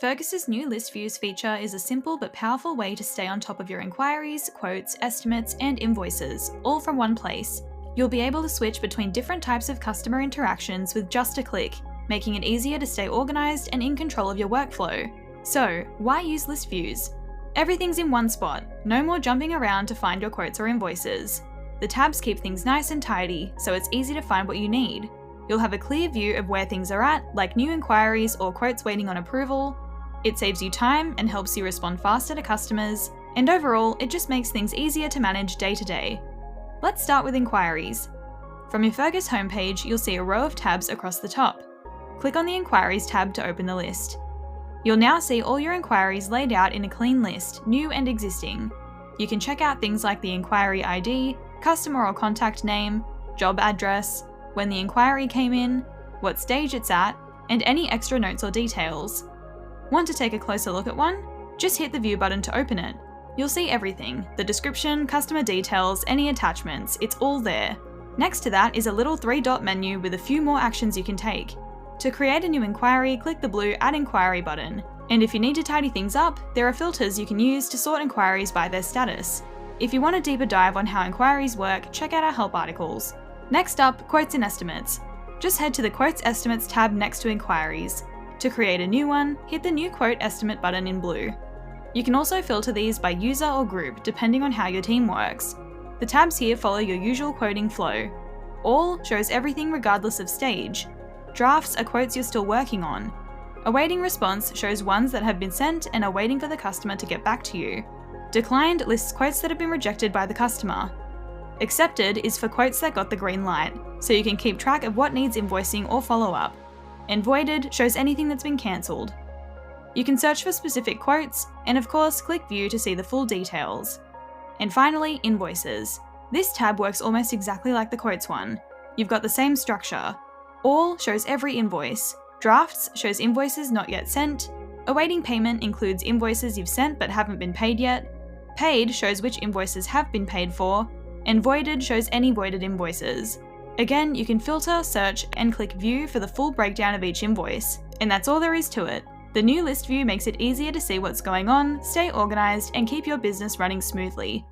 Fergus's new list views feature is a simple but powerful way to stay on top of your inquiries, quotes, estimates, and invoices, all from one place. You'll be able to switch between different types of customer interactions with just a click, making it easier to stay organised and in control of your workflow. So, why use list views? Everything's in one spot, no more jumping around to find your quotes or invoices. The tabs keep things nice and tidy, so it's easy to find what you need. You'll have a clear view of where things are at, like new inquiries or quotes waiting on approval. It saves you time and helps you respond faster to customers, and overall, it just makes things easier to manage day to day. Let's start with inquiries. From your Fergus homepage, you'll see a row of tabs across the top. Click on the Inquiries tab to open the list. You'll now see all your inquiries laid out in a clean list, new and existing. You can check out things like the inquiry ID, customer or contact name, job address, when the inquiry came in, what stage it's at, and any extra notes or details. Want to take a closer look at one? Just hit the View button to open it. You'll see everything, the description, customer details, any attachments, it's all there. Next to that is a little 3-dot menu with a few more actions you can take. To create a new inquiry, click the blue Add Inquiry button. And if you need to tidy things up, there are filters you can use to sort inquiries by their status. If you want a deeper dive on how inquiries work, check out our help articles. Next up, Quotes and Estimates. Just head to the Quotes Estimates tab next to Inquiries. To create a new one, hit the New Quote Estimate button in blue. You can also filter these by user or group depending on how your team works. The tabs here follow your usual quoting flow. All shows everything regardless of stage. Drafts are quotes you're still working on. Awaiting response shows ones that have been sent and are waiting for the customer to get back to you. Declined lists quotes that have been rejected by the customer. Accepted is for quotes that got the green light, so you can keep track of what needs invoicing or follow-up. And voided shows anything that's been cancelled. You can search for specific quotes, and of course click View to see the full details. And finally, Invoices. This tab works almost exactly like the quotes one. You've got the same structure. All shows every invoice. Drafts shows invoices not yet sent. Awaiting payment includes invoices you've sent but haven't been paid yet. Paid shows which invoices have been paid for. And voided shows any voided invoices. Again, you can filter, search, and click View for the full breakdown of each invoice. And that's all there is to it. The new list view makes it easier to see what's going on, stay organised, and keep your business running smoothly.